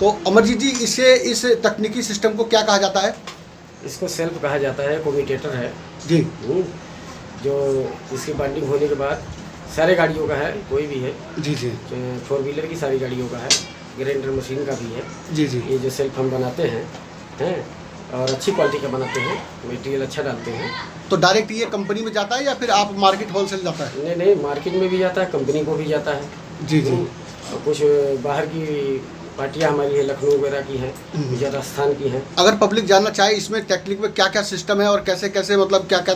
तो अमरजीत जी, इसे इस तकनीकी सिस्टम को क्या कहा जाता है? इसको सेल्फ कहा जाता है, कम्यूटेटर है जी जो इसकी बाइंडिंग होने के बाद सारे गाड़ियों का है, कोई भी है, जी जी 4 व्हीलर की सारी गाड़ियों का है, ग्राइंडर मशीन का भी है। जी जी। ये जो सेल्फ हम बनाते हैं और अच्छी क्वालिटी का बनाते हैं, मटेरियल अच्छा डालते हैं। तो डायरेक्ट ये कंपनी में जाता है या फिर आप मार्केट होलसेल जाता है? नहीं नहीं, मार्केट में भी जाता है, कंपनी को भी जाता है। जी जी। और कुछ बाहर की पार्टियाँ हमारी है, लखनऊ वगैरह की हैं, राजस्थान की हैं। अगर पब्लिक जानना चाहे इसमें टेक्निक में क्या क्या सिस्टम है और कैसे कैसे मतलब क्या क्या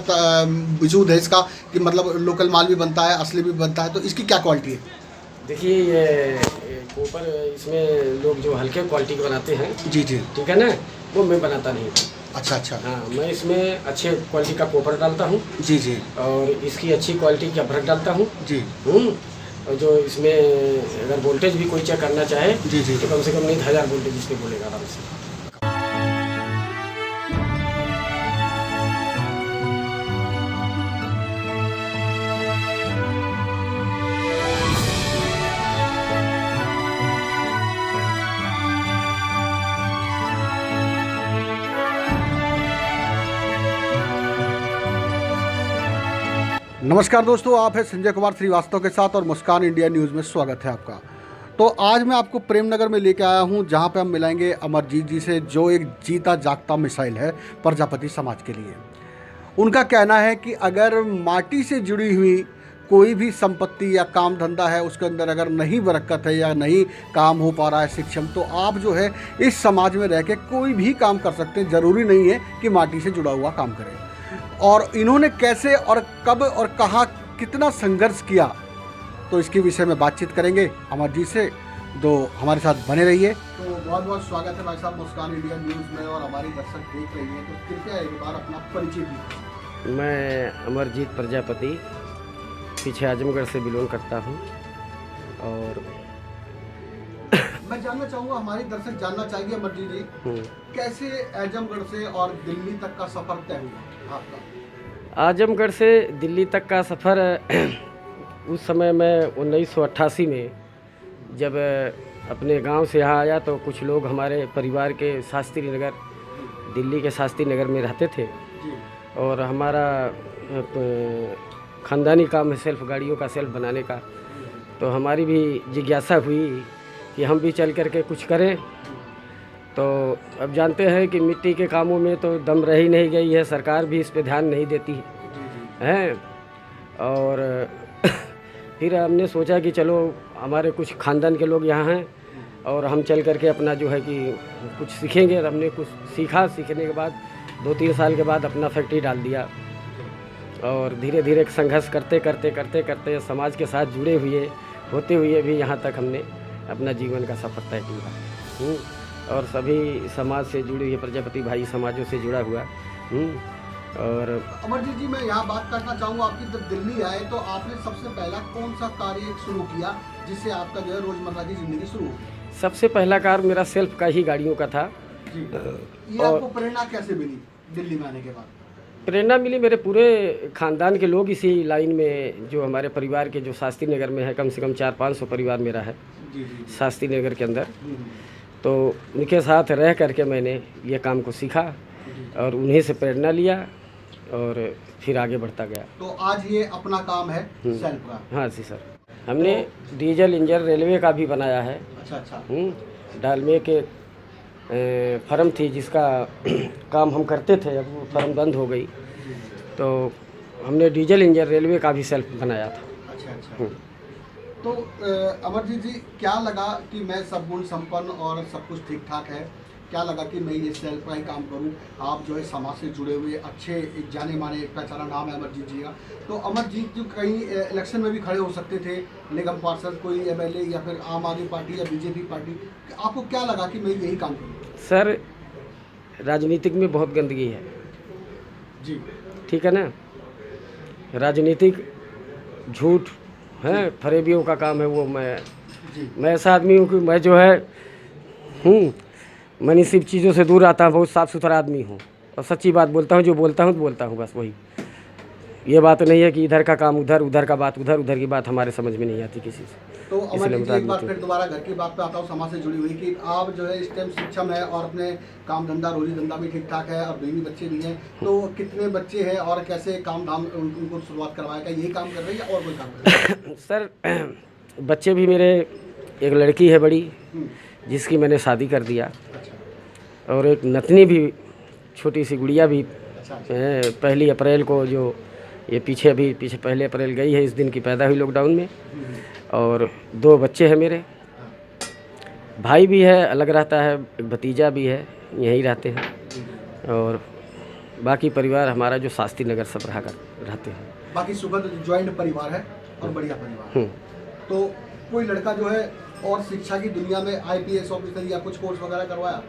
वजूद है इसका, कि मतलब लोकल माल भी बनता है, असली भी बनता है, तो इसकी क्या क्वालिटी है? देखिए ये ऊपर इसमें लोग जो हल्के क्वालिटी के बनाते हैं, जी जी। ठीक है ना, वो मैं बनाता नहीं। अच्छा अच्छा। हाँ, मैं इसमें अच्छे क्वालिटी का कॉपर डालता हूँ जी जी। और इसकी अच्छी क्वालिटी की अभ्रक डालता हूँ। जी। और जो इसमें अगर वोल्टेज भी कोई चेक करना चाहे जी जी। तो कम से कम नहीं 1000 वोल्टेज इस पर बोलेगा आराम से। नमस्कार दोस्तों, आप हैं संजय कुमार श्रीवास्तव के साथ और मुस्कान इंडिया न्यूज़ में स्वागत है आपका। तो आज मैं आपको प्रेमनगर में लेके आया हूं, जहां पे हम मिलेंगे अमरजीत जी से, जो एक जीता जागता मिसाइल है प्रजापति समाज के लिए। उनका कहना है कि अगर माटी से जुड़ी हुई कोई भी संपत्ति या काम धंधा है, उसके अंदर अगर नहीं बरकत है या नहीं काम हो पा रहा है सक्षम, तो आप जो है इस समाज में रह के कोई भी काम कर सकते हैं। ज़रूरी नहीं है कि माटी से जुड़ा हुआ काम करें। और इन्होंने कैसे और कब और कहाँ कितना संघर्ष किया, तो इसके विषय में बातचीत करेंगे अमरजीत से। तो हमारे साथ बने रहिए। तो बहुत बहुत स्वागत है भाई साहब मुस्कान इंडिया न्यूज़ में, और हमारी दर्शक देख रही हैं, तो कृपया एक बार अपना परिचय दीजिए। मैं अमरजीत प्रजापति पीछे आजमगढ़ से बिलोंग करता हूँ। और मैं जानना चाहूँगा, हमारी दर्शक जानना चाहेंगे अमरजीत जी, कैसे आजमगढ़ से और दिल्ली तक का सफ़र तय हुआ आपका? आजमगढ़ से दिल्ली तक का सफ़र उस समय मैं 1988 में जब अपने गांव से यहाँ आया, तो कुछ लोग हमारे परिवार के शास्त्री नगर, दिल्ली के शास्त्री नगर में रहते थे। और हमारा ख़ानदानी काम है सेल्फ गाड़ियों का सेल्फ बनाने का। तो हमारी भी जिज्ञासा हुई कि हम भी चल कर के कुछ करें। तो अब जानते हैं कि मिट्टी के कामों में तो दम रह ही नहीं गई है, सरकार भी इस पे ध्यान नहीं देती है। और फिर हमने सोचा कि चलो हमारे कुछ ख़ानदान के लोग यहाँ हैं और हम चल कर के अपना जो है कि कुछ सीखेंगे। हमने कुछ सीखा, सीखने के बाद 2-3 साल के बाद अपना फैक्ट्री डाल दिया। और धीरे धीरे संघर्ष करते करते करते करते समाज के साथ जुड़े हुए होते हुए भी यहाँ तक हमने अपना जीवन का सफर तय किया। और सभी समाज से जुड़ी हुई प्रजापति भाई समाजों से जुड़ा हुआ। और अमरजीत जी, मैं यहाँ बात करना चाहूँगा आपकी, जब दिल्ली आए तो आपने सबसे पहला कौन सा कार्य शुरू किया जिससे आपका जो है रोज़मर्रा की ज़िंदगी शुरू हुई? सबसे पहला कार्य मेरा सेल्फ का ही गाड़ियों का था। जी। ये आपको प्रेरणा कैसे मिली दिल्ली में आने के बाद? प्रेरणा मिली, मेरे पूरे ख़ानदान के लोग इसी लाइन में, जो हमारे परिवार के जो शास्त्री नगर में है, कम से कम 400-500 परिवार मेरा है शास्त्री नगर के अंदर। तो उनके साथ रह करके मैंने ये काम को सीखा और उन्हीं से प्रेरणा लिया और फिर आगे बढ़ता गया। तो आज ये अपना काम है सेल्फ का? हाँ जी सर, हमने डीजल इंजन रेलवे का भी बनाया है। अच्छा अच्छा। डालमे के फर्म थी जिसका काम हम करते थे, अब वो फर्म बंद हो गई, तो हमने डीजल इंजन रेलवे का भी सेल्फ बनाया था। अच्छा अच्छा। तो अमरजीत जी, क्या लगा कि मैं सब गुण संपन्न और सब कुछ ठीक ठाक है, क्या लगा कि मैं ये सेल्फ का ही काम करूं? आप जो है समाज से जुड़े हुए अच्छे एक जाने माने एक पहचाना नाम है अमरजीत जी का। तो अमरजीत जी कहीं इलेक्शन में भी खड़े हो सकते थे, निगम पार्षद, कोई एमएलए या फिर आम आदमी पार्टी या बीजेपी पार्टी। आपको क्या लगा कि मैं यही काम करूँ? सर, राजनीतिक में बहुत गंदगी है जी, ठीक है ना। राजनीतिक झूठ है, फरेबियों का काम है वो। मैं ऐसा आदमी हूँ कि मैं जो है मैं सिर्फ चीज़ों से दूर आता हूँ, बहुत साफ़ सुथरा आदमी हूँ और सच्ची बात बोलता हूँ, जो बोलता हूँ तो बोलता हूँ, बस वही। ये बात नहीं है कि इधर का काम उधर, उधर का बात उधर, उधर की बात हमारे समझ में नहीं आती किसी से। तो अमर जी एक बार फिर दोबारा घर की बात पे आता हूँ, समाज से जुड़ी हुई, कि आप जो है इस टाइम सक्षम है और अपने काम धंधा रोजी धंधा भी ठीक ठाक है और बीवी बच्चे भी हैं, तो कितने बच्चे हैं और कैसे काम धाम उनको शुरुआत करवाया, क्या यही काम कर रहे हैं या और कोई काम कर रहे हैं? सर बच्चे भी मेरे, एक लड़की है बड़ी जिसकी मैंने शादी कर दिया, अच्छा। और एक नतनी भी, छोटी सी गुड़िया भी अच्छा। 1 अप्रैल को, जो ये पीछे पहले अप्रैल गई है, इस दिन की पैदा हुई लॉकडाउन में। और 2 बच्चे हैं मेरे, भाई भी है, अलग रहता है, एक भतीजा भी है, यहीं रहते हैं। और बाकी परिवार हमारा जो शास्त्री नगर सब रहते हैं। बाकी सुखद ज्वाइंट परिवार है और बढ़िया परिवार है। तो कोई लड़का जो है और शिक्षा की दुनिया में IPS ऑफिसर या कुछ कोर्स वगैरह करवाया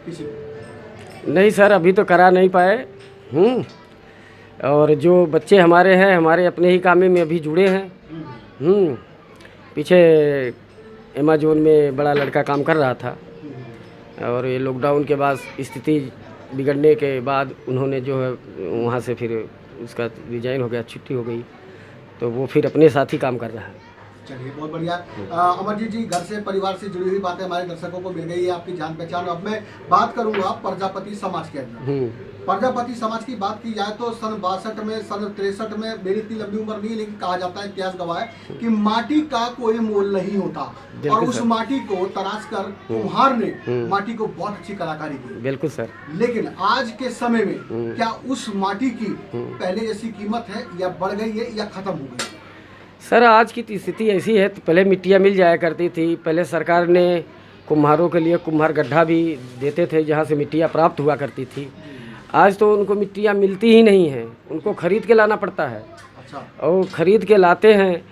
किसी को? नहीं सर, अभी तो करा नहीं पाए। और जो बच्चे हमारे हैं, हमारे अपने ही काम में अभी जुड़े हैं। पीछे अमेज़न में बड़ा लड़का काम कर रहा था, और ये लॉकडाउन के बाद स्थिति बिगड़ने के बाद उन्होंने जो है वहाँ से फिर उसका रिजाइन हो गया, छुट्टी हो गई, तो वो फिर अपने साथ ही काम कर रहा है। चलिए बहुत बढ़िया। अमरजीत जी, घर से परिवार से जुड़ी हुई बातें हमारे दर्शकों को मिल गई है, आपकी जान पहचान। अब मैं बात करूंगा प्रजापति समाज के अंदर। प्रजापति समाज की बात की जाए तो सन 62 में, सन 63 में, मेरी इतनी लंबी उम्र नहीं, लेकिन कहा जाता है, इतिहास गवाह है कि माटी का कोई मोल नहीं होता, और उस माटी को तराश कर कुम्हार ने माटी को बहुत अच्छी कलाकारी की। बिल्कुल सर। लेकिन आज के समय में क्या उस माटी की पहले जैसी कीमत है, या बढ़ गई है, या खत्म हो गई? सर आज की स्थिति ऐसी है, तो पहले मिट्टियाँ मिल जाया करती थी। पहले सरकार ने कुम्हारों के लिए कुम्हार गड्ढा भी देते थे, जहाँ से मिट्टियाँ प्राप्त हुआ करती थी। आज तो उनको मिट्टियाँ मिलती ही नहीं हैं, उनको ख़रीद के लाना पड़ता है। अच्छा। और ख़रीद के लाते हैं,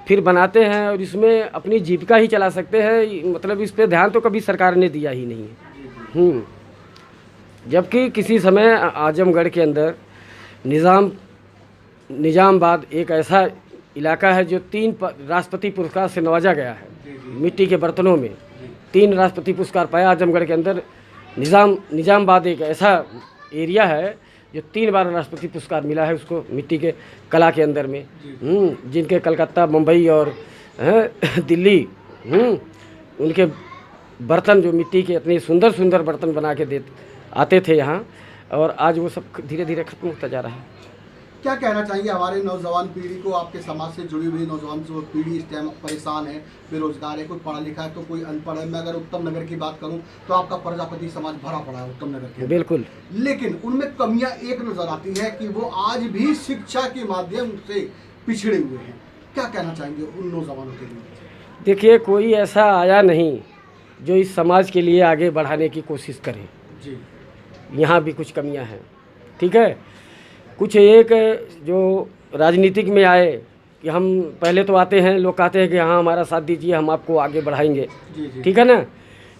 फिर बनाते हैं, और इसमें अपनी जीविका ही चला सकते हैं। मतलब इस पे ध्यान तो कभी सरकार ने दिया ही नहीं है। जबकि किसी समय आजमगढ़ के अंदर निज़ामबाद एक ऐसा इलाका है जो 3 राष्ट्रपति पुरस्कार से नवाजा गया है। मिट्टी के बर्तनों में 3 राष्ट्रपति पुरस्कार पाया आजमगढ़ के अंदर। निज़ामबाद एक ऐसा एरिया है जो 3 बार राष्ट्रपति पुरस्कार मिला है उसको, मिट्टी के कला के अंदर में। जिनके कलकत्ता, मुंबई और दिल्ली, उनके बर्तन जो मिट्टी के इतने सुंदर सुंदर बर्तन बना के आते थे यहाँ, और आज वो सब धीरे धीरे खत्म होता जा रहा है। क्या कहना चाहेंगे हमारे नौजवान पीढ़ी को, आपके समाज से जुड़ी हुई नौजवान जो पीढ़ी इस टाइम परेशान है, बेरोजगार है, कोई पढ़ा लिखा है तो कोई अनपढ़ है। मैं अगर उत्तम नगर की बात करूं तो आपका प्रजापति समाज भरा पड़ा है उत्तम नगर के। बिल्कुल। लेकिन उनमें कमियां एक नजर आती है कि वो आज भी शिक्षा के माध्यम से पिछड़े हुए हैं। क्या कहना चाहेंगे उन नौजवानों के लिए? देखिए, कोई ऐसा आया नहीं जो इस समाज के लिए आगे बढ़ाने की कोशिश करे जी। यहाँ भी कुछ कमियाँ हैं, ठीक है। कुछ एक जो राजनीतिक में आए कि हम पहले तो आते हैं, लोग कहते हैं कि हाँ हमारा साथ दीजिए, हम आपको आगे बढ़ाएंगे, ठीक है ना।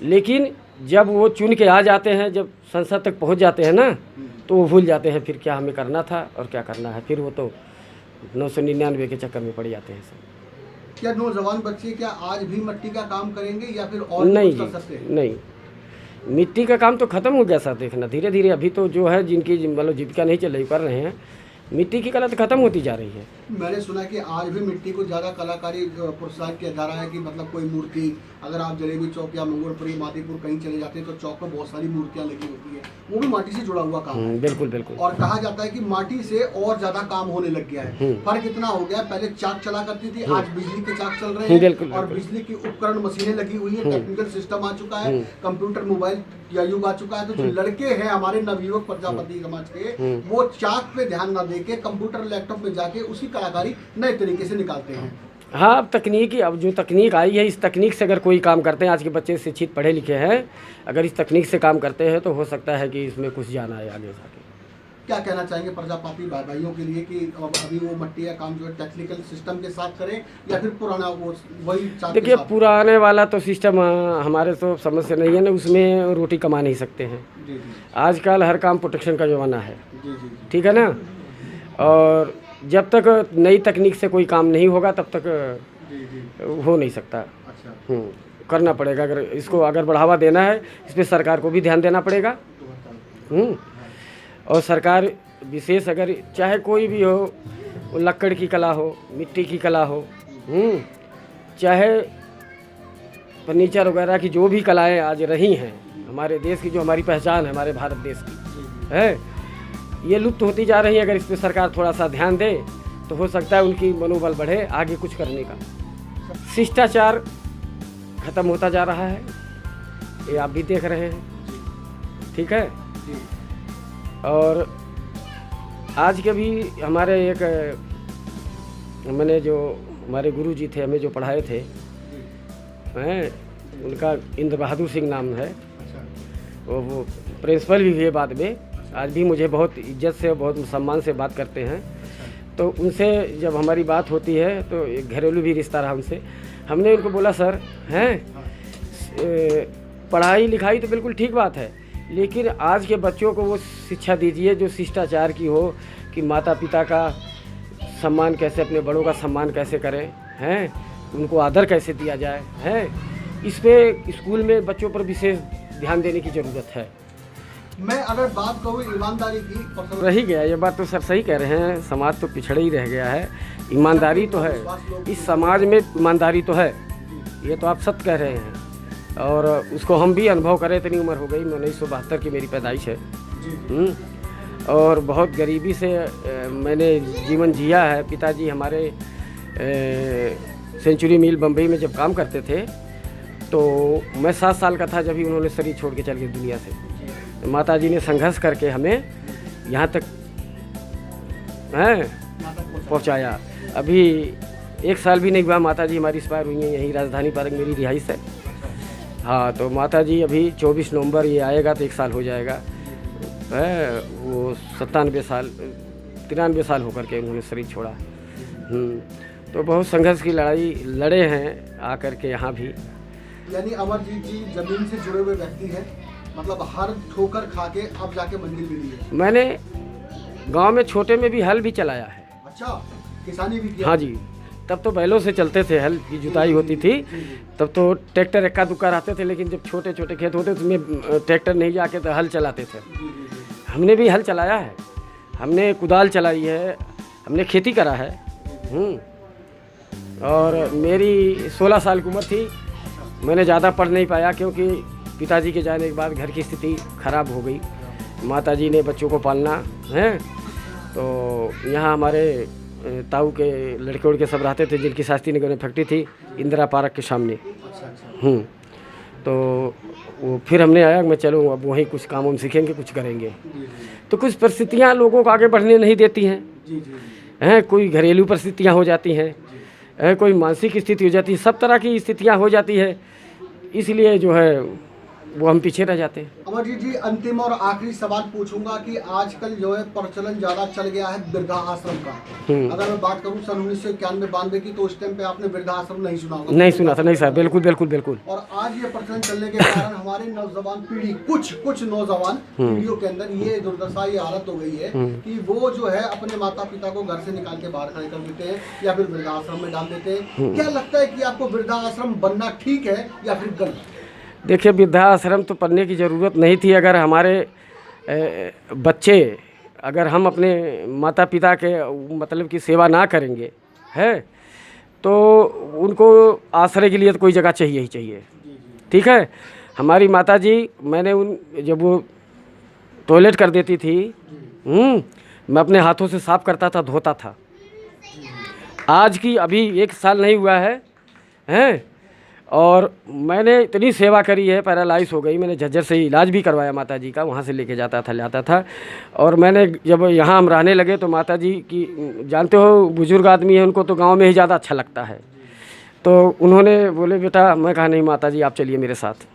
लेकिन जब वो चुन के आ जाते हैं, जब संसद तक पहुंच जाते हैं ना, तो वो भूल जाते हैं फिर क्या हमें करना था और क्या करना है। फिर वो तो 999 के चक्कर में पड़ जाते हैं सब। क्या नौजवान बच्चे क्या आज भी मिट्टी का काम करेंगे या फिर और नहीं कुछ कर सकते हैं? नहीं, मिट्टी का काम तो ख़त्म हो गया सर। देखना धीरे धीरे अभी तो जो है जिनकी मतलब जीविका नहीं चल रही, कर रहे हैं, मिट्टी की कला तो खत्म होती जा रही है। मैंने सुना कि आज भी मिट्टी को ज़्यादा कलाकारी प्रोत्साहित किया जा रहा है कि मतलब कोई मूर्ति, अगर आप जलेबी चौक या मंगोलपुरी, मादीपुर कहीं चले जाते हैं तो चौक पर बहुत सारी मूर्तियां लगी होती है, वो भी माटी से जुड़ा हुआ काम है। बिल्कुल बिल्कुल। और कहा जाता है कि माटी से और ज़्यादा काम होने लग गया है। फर्क इतना हो गया, पहले चाक चला करती थी, आज बिजली के चाक चल रहे हैं, और बिजली की उपकरण मशीनें लगी हुई है, टेक्निकल सिस्टम आ चुका है, कंप्यूटर मोबाइल का युग आ चुका है। तो जो लड़के हैं हमारे नवयुवक प्रजापति समाज के, वो चाक पे ध्यान न देके कंप्यूटर लैपटॉप में जाके उसकी कलाकारी नए तरीके से निकालते हैं। हाँ, अब तकनीकी, अब जो तकनीक आई है, इस तकनीक से अगर कोई काम करते हैं, आज के बच्चे शिक्षित पढ़े लिखे हैं, अगर इस तकनीक से काम करते हैं तो हो सकता है कि इसमें कुछ जाना है आगे जाके। क्या कहना चाहेंगे प्रजापति भाइयों के लिए कि अभी वो मिट्टी का काम जो है टेक्निकल सिस्टम के साथ करें या फिर पुराना वो वही? देखिए, पुराने वाला तो सिस्टम हमारे तो समझ से नहीं है ना, उसमें रोटी कमा नहीं सकते हैं। आजकल हर काम प्रोटेक्शन का ज़माना है, ठीक है ना। और जब तक नई तकनीक से कोई काम नहीं होगा तब तक हो नहीं सकता। अच्छा। करना पड़ेगा, अगर इसको अगर बढ़ावा देना है, इस पर सरकार को भी ध्यान देना पड़ेगा। और सरकार विशेष, अगर चाहे कोई भी हो, वो लक्कड़ की कला हो, मिट्टी की कला हो, चाहे फर्नीचर वगैरह की जो भी कलाएं आज रही हैं हमारे देश की, जो हमारी पहचान है हमारे भारत देश की है, ये लुप्त होती जा रही है। अगर इस पर सरकार थोड़ा सा ध्यान दे तो हो सकता है उनकी मनोबल बढ़े आगे कुछ करने का। शिष्टाचार ख़त्म होता जा रहा है, ये आप भी देख रहे हैं, ठीक है। और आज के भी हमारे एक मैंने जो हमारे गुरुजी थे, हमें जो पढ़ाए थे हैं, उनका इंद्र बहादुर सिंह नाम है, वो प्रिंसिपल भी हुए बाद में। आज भी मुझे बहुत इज्जत से और बहुत सम्मान से बात करते हैं। तो उनसे जब हमारी बात होती है तो एक घरेलू भी रिश्ता रहा उनसे। हमने उनको बोला सर हैं, पढ़ाई लिखाई तो बिल्कुल ठीक बात है, लेकिन आज के बच्चों को वो शिक्षा दीजिए जो शिष्टाचार की हो, कि माता पिता का सम्मान कैसे, अपने बड़ों का सम्मान कैसे करें हैं, उनको आदर कैसे दिया जाए है। इस पे स्कूल में बच्चों पर विशेष ध्यान देने की ज़रूरत है। मैं अगर बात करूँ ईमानदारी की, रही गया, ये बात तो सर सही कह रहे हैं, समाज तो पिछड़े ही रह गया है। ईमानदारी तो है, इस समाज में ईमानदारी तो है, ये तो आप सत्य कह रहे हैं। और उसको हम भी अनुभव करें, इतनी उम्र हो गई, 1972 की मेरी पैदाइश है। और बहुत गरीबी से मैंने जीवन जिया है। पिताजी हमारे सेंचुरी मिल बम्बई में जब काम करते थे, तो मैं 7 साल का था जब ही उन्होंने शरीर छोड़ के चल गए दुनिया से। माताजी ने संघर्ष करके हमें यहाँ तक पहुँचाया। अभी 1 साल भी नहीं हुआ, माताजी हमारी एक्सपायर हुई हैं, यहीं राजधानी पार्क मेरी रिहाइश है। हाँ, तो माताजी अभी 24 नवंबर ये आएगा तो 1 साल हो जाएगा है। वो 93 साल होकर के उन्होंने शरीर छोड़ा। तो बहुत संघर्ष की लड़ाई लड़े हैं आकर के यहाँ भी। यानी अमरजीत जी जमीन से जुड़े हुए व्यक्ति हैं, मतलब हर ठोकर खा के अब जाके मंजिल मिली है। मैंने गांव में छोटे में भी हल भी चलाया है। अच्छा, किसानी भी किया? हाँ जी, तब तो बैलों से चलते थे, हल की जुताई होती थी। तब तो ट्रैक्टर एक्का दुक्का रहते थे, लेकिन जब छोटे छोटे खेत होते उसमें ट्रैक्टर नहीं जाके तो हल चलाते थे। हमने भी हल चलाया है, हमने कुदाल चलाई है, हमने खेती करा है। और मेरी 16 साल की उम्र थी, मैंने ज़्यादा पढ़ नहीं पाया क्योंकि पिताजी के जाने के बाद घर की स्थिति ख़राब हो गई। माताजी ने बच्चों को पालना है, तो यहाँ हमारे ताऊ के लड़के उड़के सब रहते थे, जिनकी शास्त्री नगर में फैक्ट्री थी इंदिरा पार्क के सामने। तो वो फिर हमने आया, मैं चलो अब वहीं कुछ काम हम सीखेंगे, कुछ करेंगे। तो कुछ परिस्थितियाँ लोगों को आगे बढ़ने नहीं देती हैं, कोई घरेलू परिस्थितियाँ हो जाती हैं, कोई मानसिक स्थिति हो जाती है, सब तरह की स्थितियाँ हो जाती है, इसलिए जो है वो हम पीछे रह जाते हैं। अमरजीत जी, अंतिम और आखिरी सवाल पूछूंगा कि आजकल जो है प्रचलन ज़्यादा चल गया है वृद्धा आश्रम का। अगर मैं बात करूं सन 1991-92 की, तो उस टाइम पे आपने वृद्धा आश्रम नहीं सुना होगा। नहीं सुना था, नहीं सर, बिल्कुल बिल्कुल बिल्कुल। और आज ये प्रचलन चलने के कारण हमारे नौजवान पीढ़ी, कुछ नौजवान पीढ़ियों के अंदर ये दुर्दशा, ये हालत हो गई है कि वो जो है अपने माता पिता को घर से निकाल के बाहर खड़े कर देते हैं या फिर वृद्धा आश्रम में डाल देते हैं। क्या लगता है कि आपको वृद्धा आश्रम बनना ठीक है या फिर गलत? देखिए, वृद्धाश्रम तो पढ़ने की ज़रूरत नहीं थी। अगर हमारे बच्चे, अगर हम अपने माता पिता के मतलब की सेवा ना करेंगे है, तो उनको आश्रय के लिए तो कोई जगह चाहिए ही चाहिए, ठीक है। हमारी माताजी, मैंने जब वो टॉयलेट कर देती थी, मैं अपने हाथों से साफ़ करता था, धोता था। आज की अभी 1 साल नहीं हुआ है और मैंने इतनी सेवा करी है, पैरालाइज हो गई, मैंने झज्जर से इलाज भी करवाया माताजी का, वहाँ से लेके जाता था, लाता था। और मैंने जब यहाँ हम रहने लगे तो माताजी की, जानते हो बुजुर्ग आदमी है, उनको तो गांव में ही ज़्यादा अच्छा लगता है। तो उन्होंने बोले बेटा, मैं कहा नहीं माताजी आप चलिए मेरे साथ।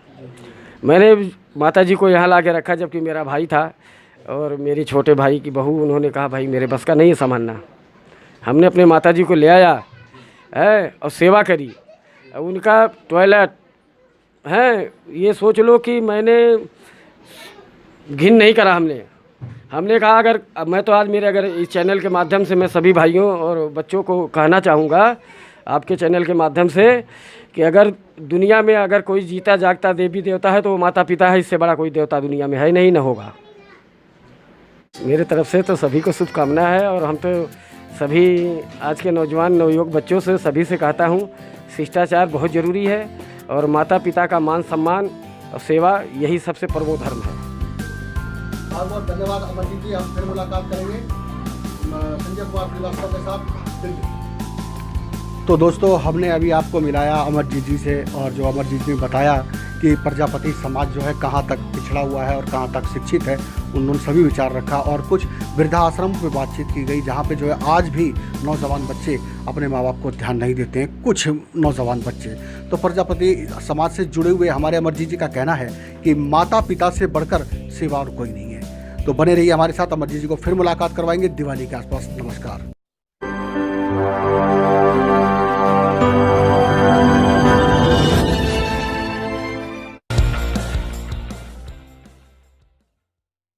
मैंने माताजी को यहाँ ला के रखा, जबकि मेरा भाई था और मेरी छोटे भाई की बहू, उन्होंने कहा भाई मेरे बस का नहीं है संभालना। हमने अपने माताजी को ले आया है और सेवा करी। उनका टॉयलेट है, ये सोच लो कि मैंने घिन नहीं करा। हमने कहा अगर मैं तो आज मेरे अगर इस चैनल के माध्यम से मैं सभी भाइयों और बच्चों को कहना चाहूँगा, आपके चैनल के माध्यम से, कि अगर दुनिया में अगर कोई जीता जागता देवी देवता है तो वो माता पिता है। इससे बड़ा कोई देवता दुनिया में है नहीं, न होगा। मेरे तरफ से तो सभी को शुभकामना है। और हम तो सभी आज के नौजवान नवयुवक बच्चों से सभी से कहता हूँ, शिष्टाचार बहुत ज़रूरी है और माता पिता का मान सम्मान और सेवा यही सबसे परमो धर्म है। बहुत बहुत धन्यवाद अमरजीत जी। हम फिर मुलाकात करेंगे संजय कुमार श्रीवास्तव के साथ, दिल्ली। तो दोस्तों, हमने अभी आपको मिलाया अमरजीत जी से, और जो अमरजीत जी ने बताया कि प्रजापति समाज जो है कहाँ तक पिछड़ा हुआ है और कहाँ तक शिक्षित है, उन्होंने सभी विचार रखा। और कुछ वृद्धाश्रम पे बातचीत की गई जहाँ पे जो है आज भी नौजवान बच्चे अपने माँ बाप को ध्यान नहीं देते हैं, कुछ नौजवान बच्चे। तो प्रजापति समाज से जुड़े हुए हमारे अमरजीत जी का कहना है कि माता पिता से बढ़कर सेवा और कोई नहीं है। तो बने रहिए हमारे साथ, अमरजीत जी को फिर मुलाकात करवाएंगे दिवाली के आसपास। नमस्कार।